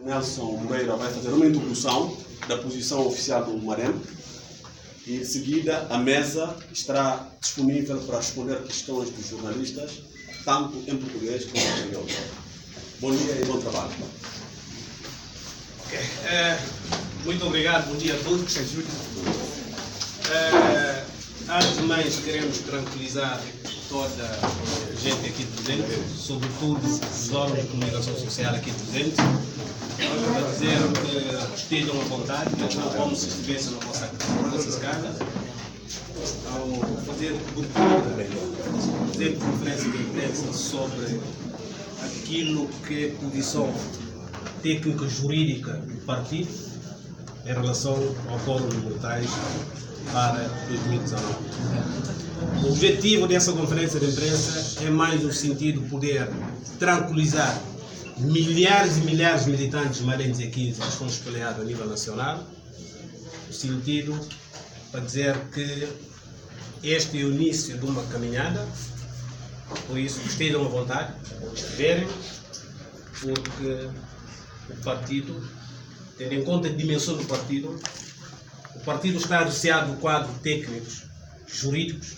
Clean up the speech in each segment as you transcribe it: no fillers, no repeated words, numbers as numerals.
Nelson Moreira vai fazer uma introdução da posição oficial do MAREM e, em seguida, a mesa estará disponível para responder questões dos jornalistas, tanto em português como em espanhol. Bom dia e bom trabalho. Okay. Muito obrigado, bom dia a todos. Antes de mais, queremos tranquilizar toda a gente aqui presente, sobretudo os órgãos de comunicação social aqui presentes, para dizer que estejam à vontade, como se estivessem na vossas casas, ao fazer conferência de imprensa sobre aquilo que é posição técnica jurídica do partido em relação ao quórum de mortais para 2019. O objetivo dessa conferência de imprensa é mais no sentido de poder tranquilizar milhares e milhares de militantes marenses aqui que estão espalhados a nível nacional, no sentido para dizer que este é o início de uma caminhada, por isso estejam à vontade, onde estiverem, porque o partido, tendo em conta a dimensão do partido, o partido está associado no quadro de técnicos jurídicos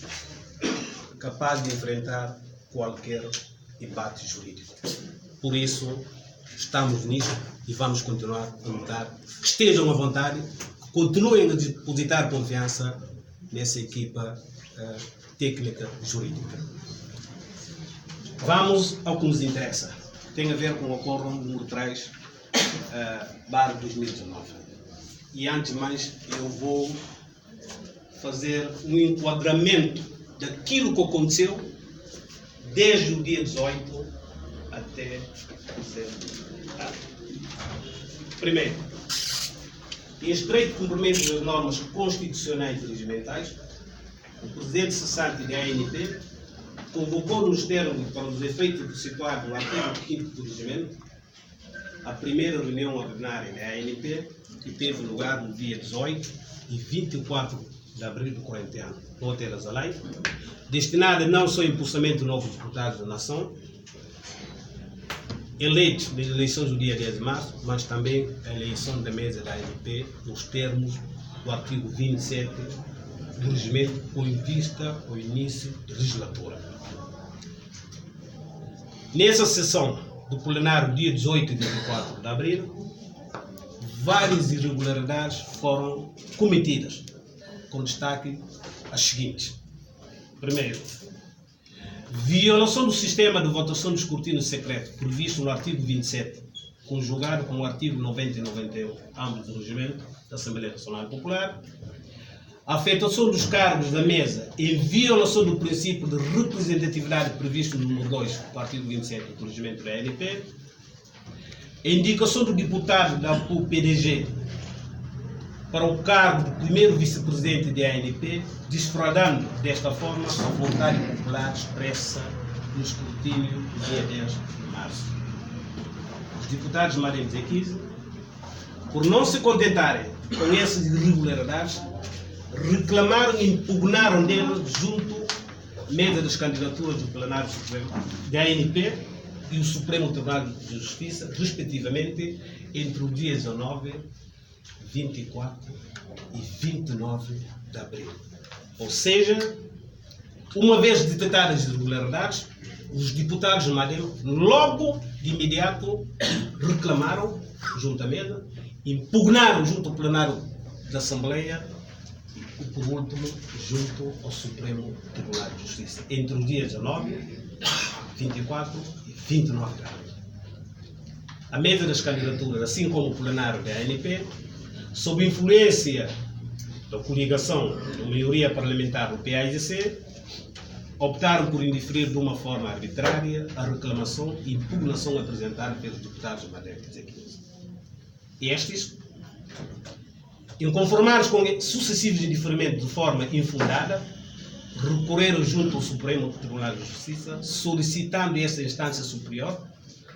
capaz de enfrentar qualquer embate jurídico. Por isso, estamos nisso e vamos continuar a lutar. Estejam à vontade, continuem a depositar confiança nessa equipa técnica jurídica. Vamos ao que nos interessa. Tem a ver com o quórum número 3, barra 2019. E antes de mais, eu vou fazer um enquadramento daquilo que aconteceu desde o dia 18 até dezembro. Primeiro, em estreito cumprimento das normas constitucionais e regimentais, o presidente cessante da ANP convocou nos termos para os efeitos do situado no artigo 5º do regimento a primeira reunião ordinária da ANP, que teve lugar no dia 18 e 24 de abril do corrente ano, no Hotel Azalai, destinada não só ao impulsamento de novos deputados da nação, eleitos nas eleições do dia 10 de março, mas também a eleição da mesa da ANP nos termos do artigo 27 do regimento, com vista ao início da legislatura. Nessa sessão do plenário, dia 18 e 24 de abril, várias irregularidades foram cometidas, com destaque as seguintes. Primeiro, violação do sistema de votação do escrutínio secreto previsto no artigo 27, conjugado com o artigo 90 e 91, ambos do regimento da Assembleia Nacional Popular. Afetação dos cargos da mesa em violação do princípio de representatividade previsto no número 2 do artigo 27 do regimento da ANP. Indicação do deputado da PUPDG para o cargo de primeiro vice-presidente da ANP, desfraudando desta forma a vontade popular expressa no escrutínio do dia 10 de março. Os deputados marenses aqui, por não se contentarem com essas irregularidades, reclamaram e impugnaram delas junto à mesa das candidaturas do plenário supremo da ANP e o Supremo Tribunal de Justiça, respectivamente, entre os dias 19, 24 e 29 de abril. Ou seja, uma vez detectadas as irregularidades, os deputados do MAREM logo de imediato reclamaram junto à mesa, impugnaram junto ao plenário da Assembleia e, por último, junto ao Supremo Tribunal de Justiça, entre os dias 19, 24 e 29 de abril. A mesa das candidaturas, assim como o plenário da ANP, sob influência da coligação da maioria parlamentar do PAIGC, optaram por indeferir de uma forma arbitrária a reclamação e impugnação apresentada pelos deputados madeirenses aqui. Estes, inconformados com sucessivos indeferimentos de forma infundada, recorreram junto ao Supremo Tribunal de Justiça, solicitando essa instância superior,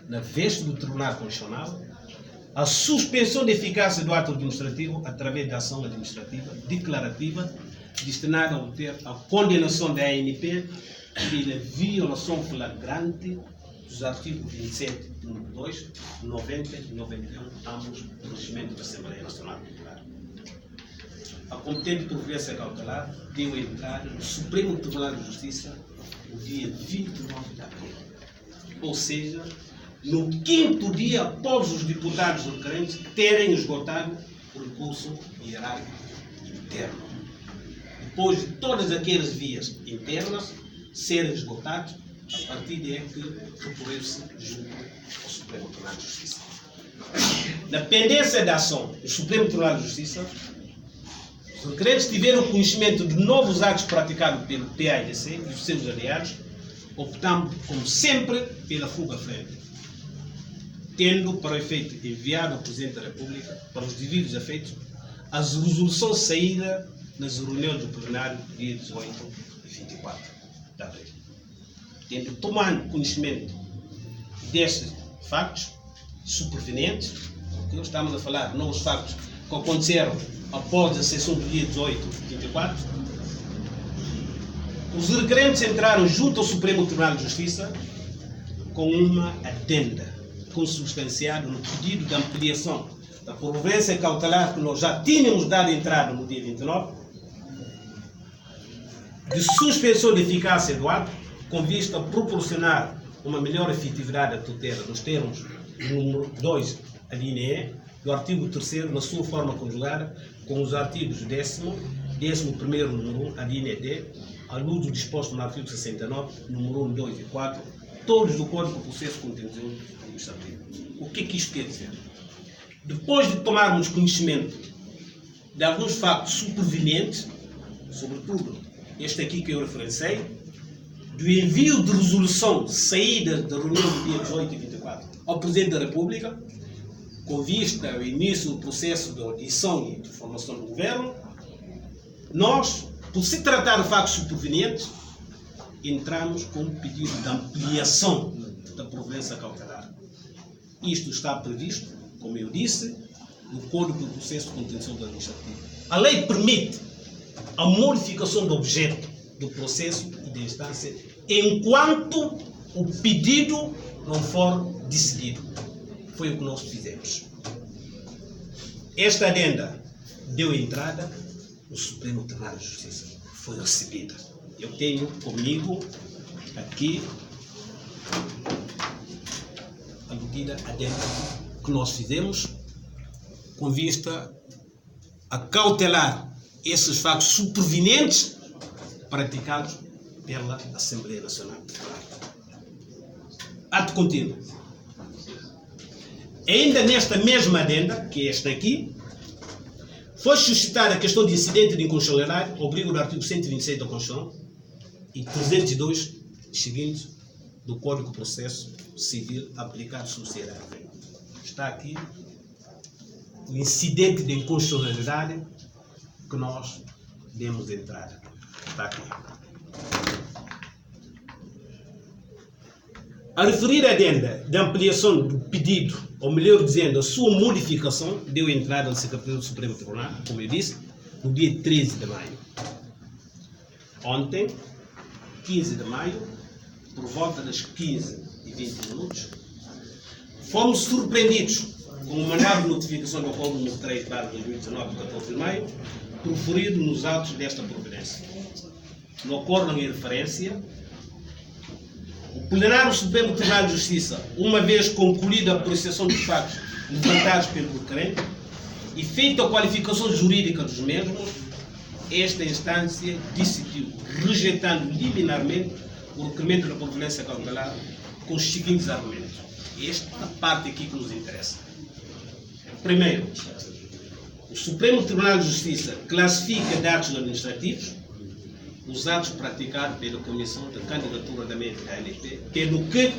na veste do Tribunal Constitucional, a suspensão de eficácia do ato administrativo através da ação administrativa declarativa destinada a obter a condenação da ANP pela violação flagrante dos artigos 27, número 2, 90 e 91, ambos do Regimento da Assembleia Nacional Popular. A competente providência cautelar deu entrada no Supremo Tribunal de Justiça no dia 29 de abril. Ou seja, no 5º dia após os deputados requerentes terem esgotado o recurso hierárquico interno. Depois de todas aquelas vias internas serem esgotadas, a partir daí é que recorreu-se junto ao Supremo Tribunal de Justiça. Na pendência da ação do Supremo Tribunal de Justiça, os requerentes tiveram conhecimento de novos atos praticados pelo PAIDC e os seus aliados, optando, como sempre, pela fuga à frente, tendo para efeito enviado ao Presidente da República, para os devidos efeitos, as resoluções saídas nas reuniões do plenário dia 18 e 24 de abril. Tendo tomado conhecimento destes factos supervenientes, porque estamos a falar de novos factos que aconteceram após a sessão do dia 18 e 24, os requerentes entraram junto ao Supremo Tribunal de Justiça com uma adenda consubstanciada no pedido de ampliação da providência cautelar que nós já tínhamos dado entrada no dia 29, de suspensão de eficácia do ato, com vista a proporcionar uma melhor efetividade da tutela nos termos do número 2, a linha E, do artigo 3º, na sua forma conjugada, com os artigos 10º, 11º, número 1, a linha D, à luz do disposto no artigo 69, número 1, 2 e 4, todos do Código de Processo Contencioso Administrativo. O que é que isto quer dizer? Depois de tomarmos conhecimento de alguns factos supervenientes, sobretudo este aqui que eu referenciei, do envio de resolução saída da reunião do dia 18 e 24 ao Presidente da República, com vista ao início do processo de audição e de formação do Governo, nós, por se tratar de factos supervenientes, entramos com um pedido de ampliação da providência cautelar. Isto está previsto, como eu disse, no Código de Processo Contencioso Administrativo. A lei permite a modificação do objeto do processo e da instância enquanto o pedido não for decidido. Foi o que nós fizemos. Esta adenda deu entrada no Supremo Tribunal de Justiça. Foi recebida. Eu tenho comigo aqui a medida adenda que nós fizemos com vista a cautelar esses factos supervenientes praticados pela Assembleia Nacional Popular. Ato contínuo. Ainda nesta mesma adenda, que é esta aqui, foi suscitada a questão de incidente de inconstitucionalidade, obrigo do artigo 126 da Constituição e 302 seguintes do Código de Processo Civil aplicado sobre sociedade. Está aqui o incidente de inconstitucionalidade que nós demos entrada. Está aqui. A referir adenda de ampliação do pedido, ou melhor dizendo, a sua modificação, deu entrada na Secretaria do Supremo Tribunal, como eu disse, no dia 13 de maio. Ontem, 15 de maio, por volta das 15h20, fomos surpreendidos com uma nova notificação do Acordo número 3/2019, de 14 de maio, proferido nos autos desta providência. No acordo em referência, o plenário do Supremo Tribunal de Justiça, uma vez concluída a apreciação dos factos levantados pelo requerente e feita a qualificação jurídica dos mesmos, esta instância decidiu, rejeitando liminarmente o requerimento da providência cautelar com os seguintes argumentos. Esta é a parte aqui que nos interessa. Primeiro, o Supremo Tribunal de Justiça classifica de atos administrativos os atos praticados pela Comissão de Candidatura da ANP, pelo que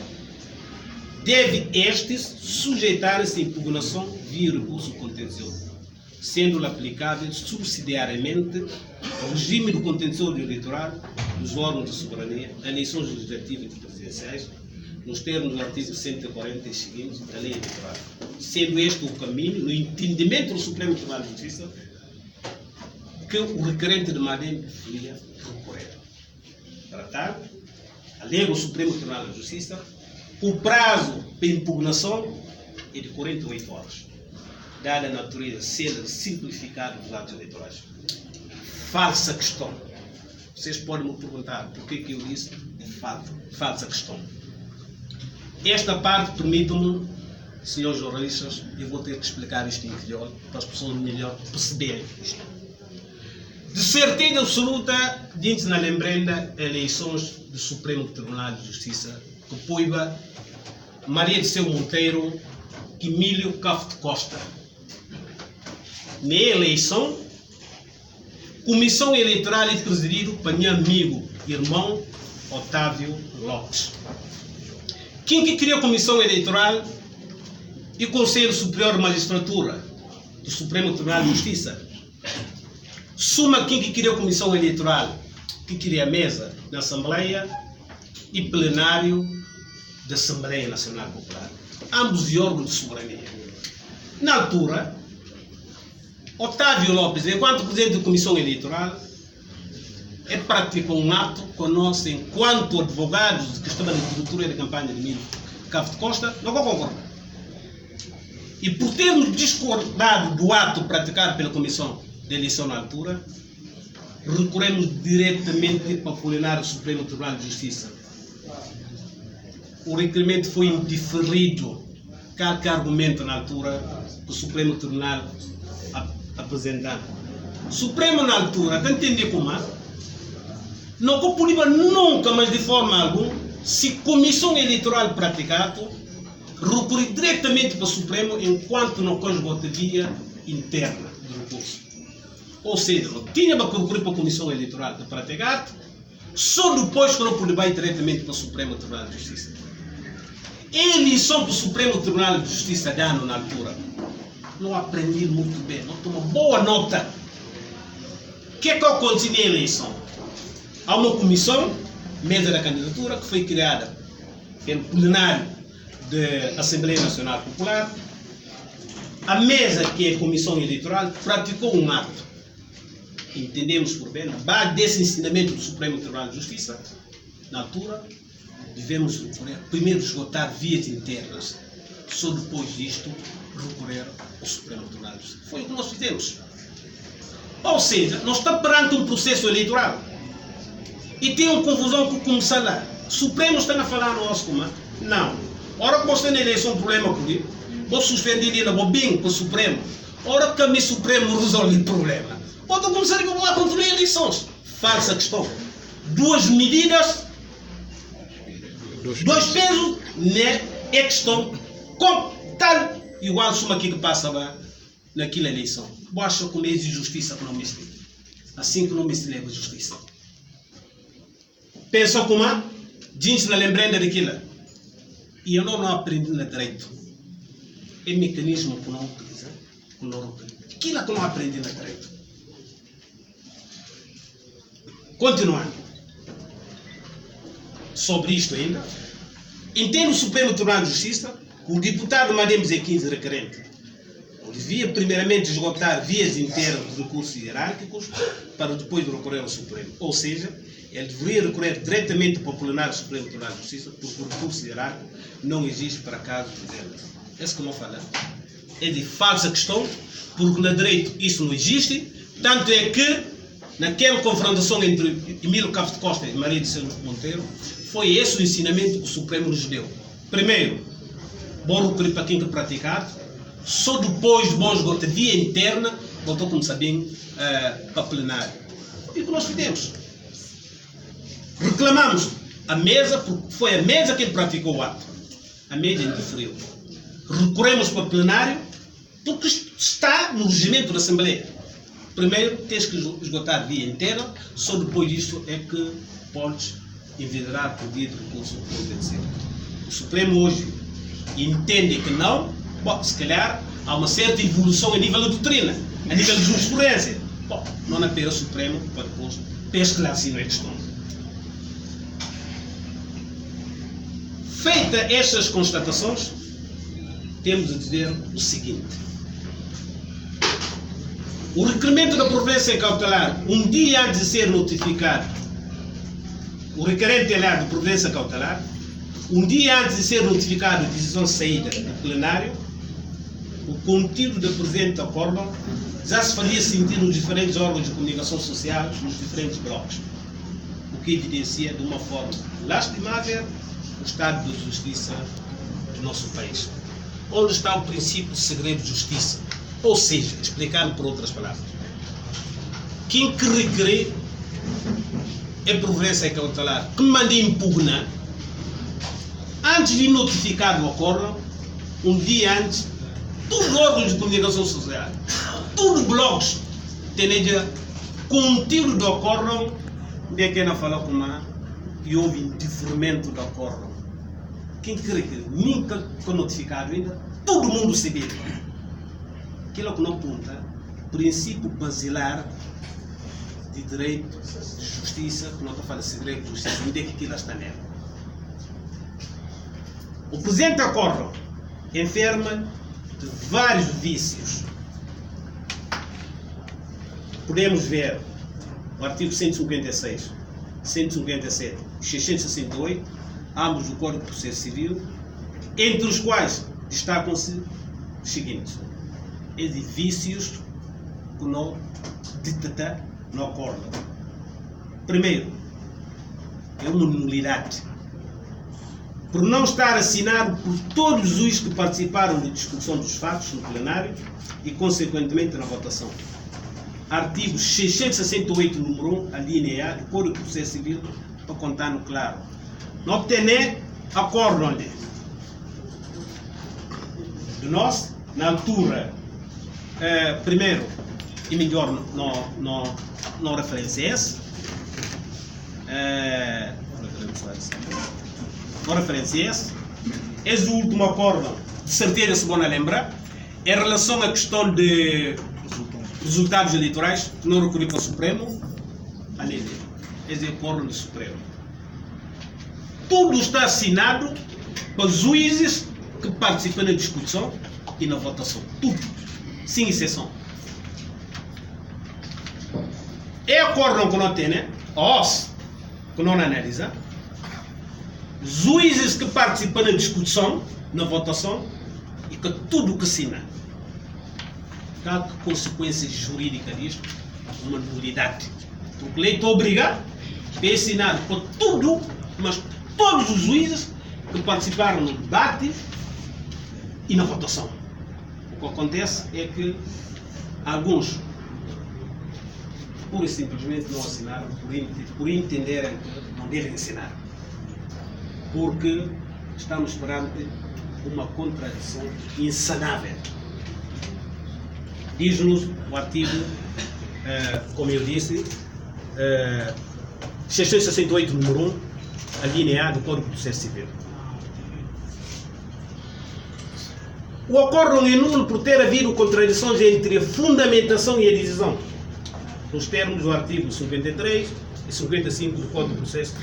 deve estes sujeitar-se à impugnação via recurso contencioso, sendo aplicável subsidiariamente ao regime do contencioso eleitoral dos órgãos de soberania, eleições legislativas e presidenciais, nos termos do artigo 140 e seguintes da lei eleitoral, sendo este o caminho, no entendimento do Supremo Tribunal de Justiça, que o requerente de Madem deveria recorrer. Para tal, alega o Supremo Tribunal de Justiça O prazo para impugnação é de 48 horas, dada a natureza célere simplificada dos atos eleitorais. Falsa questão. Vocês podem me perguntar por que eu disse falsa questão. Esta parte permite-me, senhores jornalistas, eu vou ter que explicar isto em melhor, para as pessoas melhor perceberem isto. De certeza absoluta, diante na lembrenda, eleições do Supremo Tribunal de Justiça, que poiba Maria de Seu Monteiro e Emílio Cafte Costa. Na eleição, Comissão Eleitoral é presidida por meu amigo, irmão Otávio Lopes. Quem que criou a Comissão Eleitoral e o Conselho Superior de Magistratura do Supremo Tribunal de Justiça? Suma quem que criou a Comissão Eleitoral, que cria a mesa da Assembleia e plenário da Assembleia Nacional Popular. Ambos de órgãos de soberania. Na altura, Otávio Lopes, enquanto presidente da Comissão Eleitoral, praticou um ato conosco enquanto advogados que estavam na diretoria da campanha de Emílio Cafte Costa, não vou concordar. E por termos discordado do ato praticado pela Comissão de Eleição na altura, recorremos diretamente para o plenário do Supremo Tribunal de Justiça. O requerimento foi indiferido, qualquer argumento na altura que o Supremo Tribunal apresentava. O Supremo na altura, que entendia como não podia nunca, mas de forma alguma, se Comissão Eleitoral praticada, recorrer diretamente para o Supremo enquanto não conjugou via interna do recurso. Ou seja, não tinha para recorrer para a Comissão Eleitoral de praticado, só depois que não podia ir diretamente para o Supremo Tribunal de Justiça. A eleição para o Supremo Tribunal de Justiça de ano na altura, não aprendi muito bem, não tomou boa nota. O que é que aconteceu na eleição? Há uma comissão, mesa da candidatura, que foi criada pelo plenário da Assembleia Nacional Popular. A mesa, que é a Comissão Eleitoral, praticou um ato. Entendemos por bem, na base desse ensinamento do Supremo Tribunal de Justiça, na altura, devemos primeiro esgotar vias internas. Só depois disto, recorrer ao Supremo Tribunal de Justiça. Foi o que nós fizemos. Ou seja, nós estamos perante um processo eleitoral. E tem uma confusão que começa lá. O Supremo está a falar no nosso comando? Não. Ora que você na eleição um problema político, vou suspender ele, vou bem para o Supremo. Ora que o Supremo resolve o problema. Pode começar a controlar eleições. Falsa questão. Duas medidas, dois pesos, né? É questão com tal igual suma aqui que passa lá naquela eleição. Baixa com meios de justiça que não me explica. Assim que não me se leva a justiça. Pensa como diz na lembrança daquilo. E eu não aprendi no direito. É mecanismo que não utiliza, que não utiliza. Aquilo que não aprendi no direito. Continuando. Sobre isto ainda. Entendo o Supremo Tribunal de Justiça, o deputado Madem Zé 15 requerente devia primeiramente esgotar vias internas de recursos hierárquicos para depois recorrer ao Supremo. Ou seja, ele deveria recorrer diretamente para o plenário do Supremo Tribunal de Justiça, porque o recurso hierárquico não existe para casos dele. Esse que não fala. É de falsa questão, porque no direito isso não existe, tanto é que naquela confrontação entre Emílio Cafte Costa e Maria de Seu Monteiro, foi esse o ensinamento que o Supremo nos deu. Primeiro, bom recorrer para quem que praticado, só depois de bom esgotar via interna, voltou, como sabem, para plenário. E o que nós fizemos? Reclamamos a mesa, porque foi a mesa que praticou o ato. A mesa indiferiu. Recorremos para plenário, porque está no regimento da Assembleia. Primeiro, tens que esgotar via interna, só depois disso é que podes envidrar por via de recurso convencido. O Supremo hoje entende que não, bom, se calhar há uma certa evolução a nível da doutrina, a nível de jurisprudência. Bom, não na pena o Supremo para depois esclarecer a questão. Feita estas constatações, temos a dizer o seguinte. O requerimento da providência cautelar, um dia antes de ser notificado, o requerente é lá de providência cautelar, um dia antes de ser notificado a decisão de saída do plenário, o conteúdo do presente acórdão já se fazia sentir nos diferentes órgãos de comunicação social, nos diferentes blocos, o que evidencia de uma forma lastimável o estado de justiça do nosso país. Onde está o princípio de segredo de justiça? Ou seja, explicando por outras palavras, quem que requer a providência cautelar que manda impugnar antes de notificar o acórdão, um dia antes, todos os órgãos de comunicação social, todos os blogs têm conteúdo do acórdão, de que não fala e houve indifferimento do acórdão. Quem crê que nunca foi notificado ainda, todo mundo sabia. Aquilo que não aponta, princípio basilar de direito, de justiça, que não está falando de segredo de justiça, onde é que aquilo está nela. O presente acórdão enferma de vários vícios. Podemos ver o artigo 156, 157 e 668, ambos do Código de Processo Civil, entre os quais destacam-se os seguintes: vícios que não detectam no acórdão. Primeiro, é uma nulidade, por não estar assinado por todos os que participaram da discussão dos fatos no plenário e, consequentemente, na votação. Artigo 668, número 1, a linha A do Código de Processo Civil, para contar no claro. Não obtener acórdão de nós, na altura, primeiro, e melhor, não referência esse, não referência esse, o último acórdão, de certeza, se vão lembrar, em relação à questão de resultados eleitorais, que não recorri para o Supremo, esse é o acórdão do Supremo. Tudo está assinado pelos juízes que participam na discussão e na votação. Tudo, sem exceção. É acórdão que não tem, né? OS, que não analisa. Juízes que participam na discussão, na votação, e que tudo que assina. Qual que consequência jurídica disto? Uma nulidade. Porque a lei está obrigada a assinar por tudo, mas todos os juízes que participaram no debate e na votação. O que acontece é que alguns, pura e simplesmente, não assinaram por entenderem que não devem assinar. Porque estamos perante uma contradição insanável. Diz-nos o artigo, como eu disse, 668, número 1, a linha A do Código de Processo Civil. O acórdão é nulo por ter havido contradições entre a fundamentação e a decisão, nos termos do artigo 53 e 55 do Código de Processo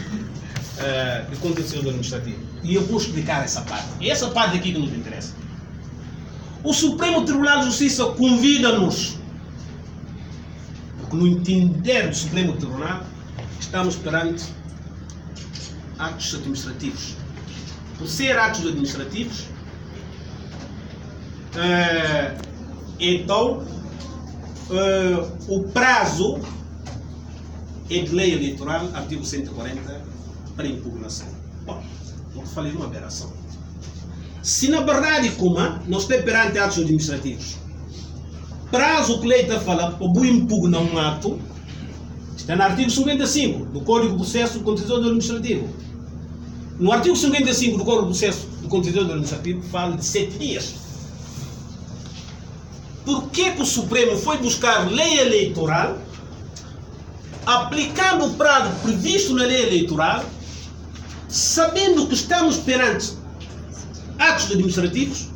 de Contencioso Administrativo. E eu vou explicar essa parte. É essa parte aqui que nos interessa. O Supremo Tribunal de Justiça convida-nos, porque no entender do Supremo Tribunal, estamos perante atos administrativos. Por ser atos administrativos, então o prazo é de lei eleitoral, artigo 140, para impugnação. Bom, não falei de uma aberração. Se na verdade, como nós estamos perante atos administrativos, prazo que a lei está falando para impugnar um ato, está no artigo 55 do Código de Processo do Contencioso Administrativo. No artigo 55 do Código de Processo do Contencioso Administrativo fala de 7 dias. Por que o Supremo foi buscar lei eleitoral, aplicando o prazo previsto na lei eleitoral, sabendo que estamos perante atos administrativos,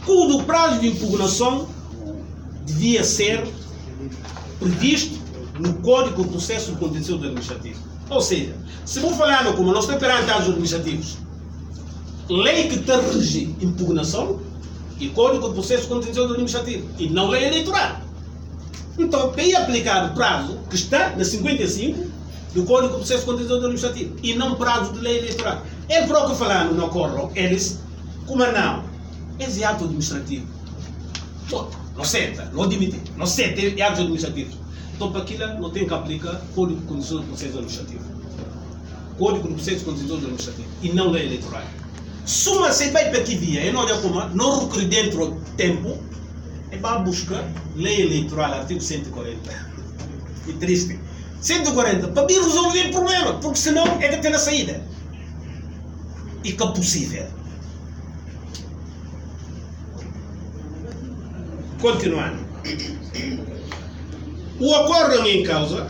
cujo prazo de impugnação devia ser previsto no Código de Processo do Contencioso Administrativo? Ou seja, se vou falar como nós estamos perante atos administrativos, lei que está a regir impugnação e Código de Processo Contencioso Administrativo, e não lei eleitoral. Então, para ir aplicar o prazo que está na 55 do Código de Processo Contencioso Administrativo, e não prazo de lei eleitoral. Ele próprio falando no acordo, eles, como não, esse é ato administrativo. Não senta, não admite, não senta, é ato administrativo. Então, para aquilo, não tem que aplicar Código de Condições do Processo Administrativo. Código de Processo de Condições Administrativas e não lei eleitoral. Suma se vai para que via, e não olha como, não recolhe dentro do tempo, e vai buscar lei eleitoral, artigo 140. E triste. 140, para vir resolver o problema, porque senão é que tem a saída. E que é possível. Continuando. O acordo em causa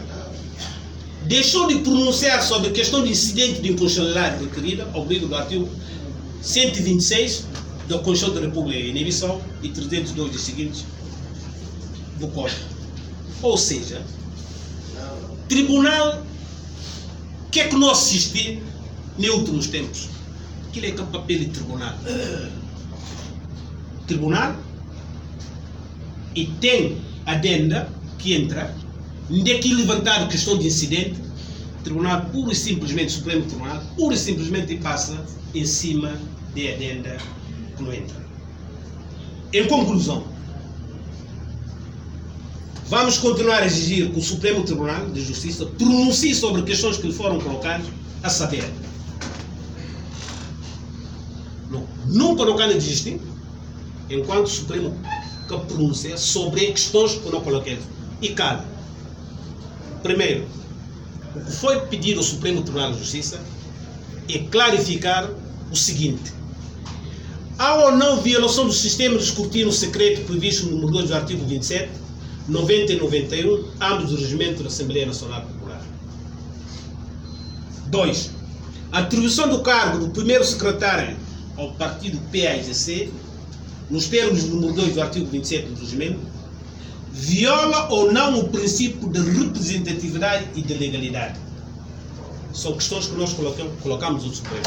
deixou de pronunciar sobre a questão de incidente de inconstitucionalidade requerida ao abrigo do artigo 126 da Constituição da República de Guiné-Bissau e 302 dos seguintes do Código. Ou seja, tribunal, o que é que nós assistimos nos últimos tempos? Aquilo é que é o papel de tribunal. Tribunal e tem adenda que entra, onde é que levantar a questão de incidente, tribunal pura e simplesmente, Supremo Tribunal, pura e simplesmente passa em cima de adenda que não entra. Em conclusão, vamos continuar a exigir que o Supremo Tribunal de Justiça pronuncie sobre questões que lhe foram colocadas, a saber, nunca no cano existe, enquanto o Supremo que pronuncia sobre questões que não coloquei. E cabe, primeiro, o que foi pedir ao Supremo Tribunal de Justiça é clarificar o seguinte: há ou não violação do sistema de escrutínio secreto previsto no número 2 do artigo 27, 90 e 91, ambos do regimento da Assembleia Nacional Popular. 2. A atribuição do cargo do primeiro secretário ao partido PAIGC, nos termos do número 2 do artigo 27 do regimento, viola ou não o princípio de representatividade e de legalidade. São questões que nós colocamos no Supremo.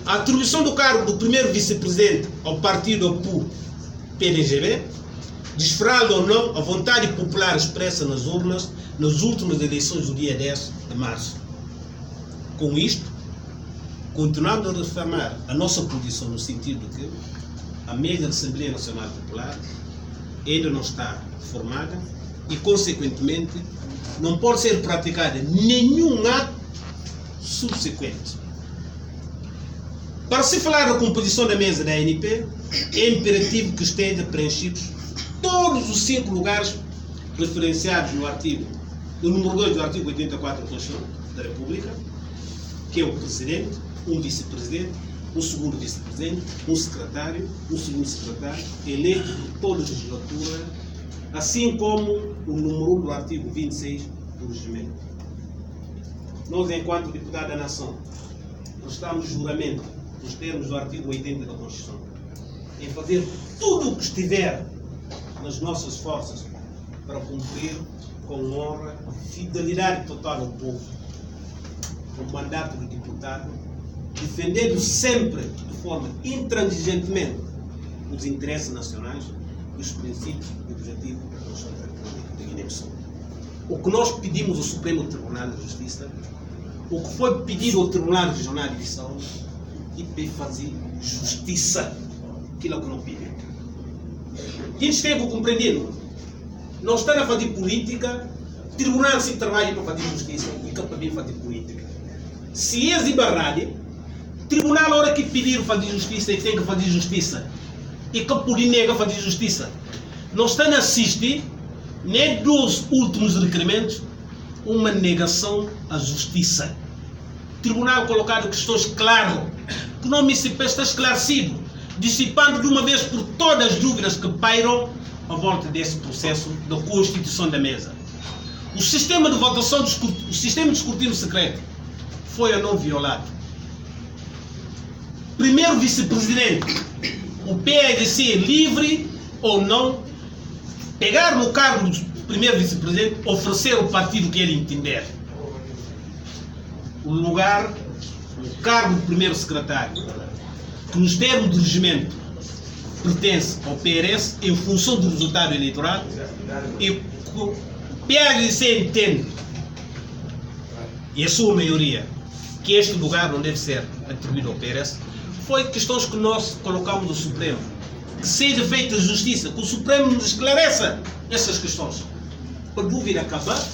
A atribuição do cargo do primeiro vice-presidente ao partido PDGB, desfrauda ou não a vontade popular expressa nas urnas nas últimas eleições do dia 10 de março. Com isto, continuamos a reafirmar a nossa posição no sentido de que a mesa da Assembleia Nacional Popular ainda não está formada e, consequentemente, não pode ser praticado nenhum ato subsequente. Para se falar da composição da mesa da ANP, é imperativo que estejam preenchidos todos os 5 lugares referenciados no número 2 do artigo 84 da Constituição da República, que é o presidente, um vice-presidente, um segundo vice-presidente, um secretário, um segundo secretário, eleito por toda a legislatura, assim como o número 1 do artigo 26 do regimento. Nós, enquanto deputados da Nação, prestamos juramento, nos termos do artigo 80 da Constituição, em fazer tudo o que estiver nas nossas forças para cumprir com honra, fidelidade total ao povo, o mandato de deputado, defendendo sempre de forma intransigentemente os interesses nacionais e os princípios e objetivos da Constituição da República de Guiné-Bissau. O que nós pedimos ao Supremo Tribunal de Justiça, o que foi pedido ao Tribunal Regional de Bissau, e para fazer justiça, aquilo que não pedem. Eles têm que compreender, não estão a fazer política, o tribunal se trabalha para fazer justiça e que para fazer política. Se eles embarrarem, o tribunal, na hora que pedir fazer justiça, tem que fazer justiça. E que por nega fazer justiça. Não estão a assistir, nem dos últimos requerimentos, uma negação à justiça. O tribunal colocado questões claras, que não me está esclarecido, dissipando de uma vez por todas as dúvidas que pairam à volta desse processo da constituição da mesa. O sistema de votação, o sistema de escrutínio secreto foi ou não violado. Primeiro vice-presidente, o PAIGC é livre ou não pegar no cargo do primeiro vice-presidente, oferecer ao partido que ele entender. O lugar, o cargo do primeiro secretário, que nos termos do regimento pertence ao PRS em função do resultado eleitoral, e o PAIGC entende, e a sua maioria, que este lugar não deve ser atribuído ao PRS, foi questões que nós colocamos no Supremo. Que seja feita justiça, que o Supremo nos esclareça essas questões. Para dúvida acabar,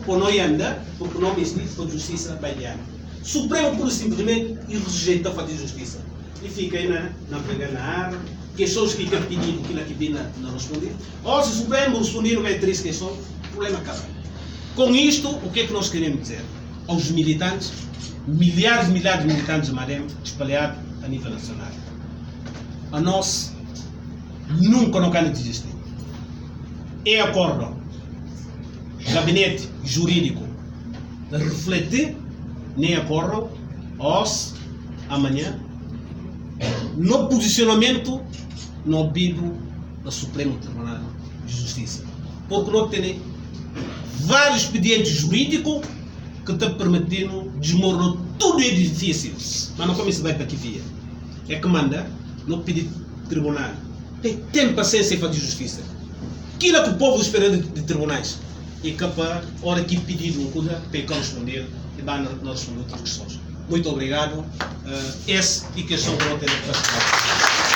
ou não anda, porque não me existe para a justiça vai dar. O Supremo, por simplesmente, rejeita a fazer justiça. E fica aí na briga na área, questões que ficam pedindo, que vem não responder. Ou se o Supremo responder, não vai ter essa questão, o problema acaba. Com isto, o que é que nós queremos dizer? Aos militantes, milhares e milhares de militantes de Marem espalhados a nível nacional. A nós nunca não quer desistir. É acordo gabinete jurídico de refletir nem acordo os amanhã no posicionamento no pedido do Supremo Tribunal de Justiça. Porque não tem vários expedientes jurídicos que estão permitindo desmoronar tudo é difícil. Mas não começa bem para que via. É que manda no pedido tribunal. Tem paciência para fazer justiça. Aquilo que o povo espera de tribunais. E que para a hora que pedido uma coisa, para corresponder e vai não responder outras questões. Muito obrigado. Essa é a questão que eu tenho para falar.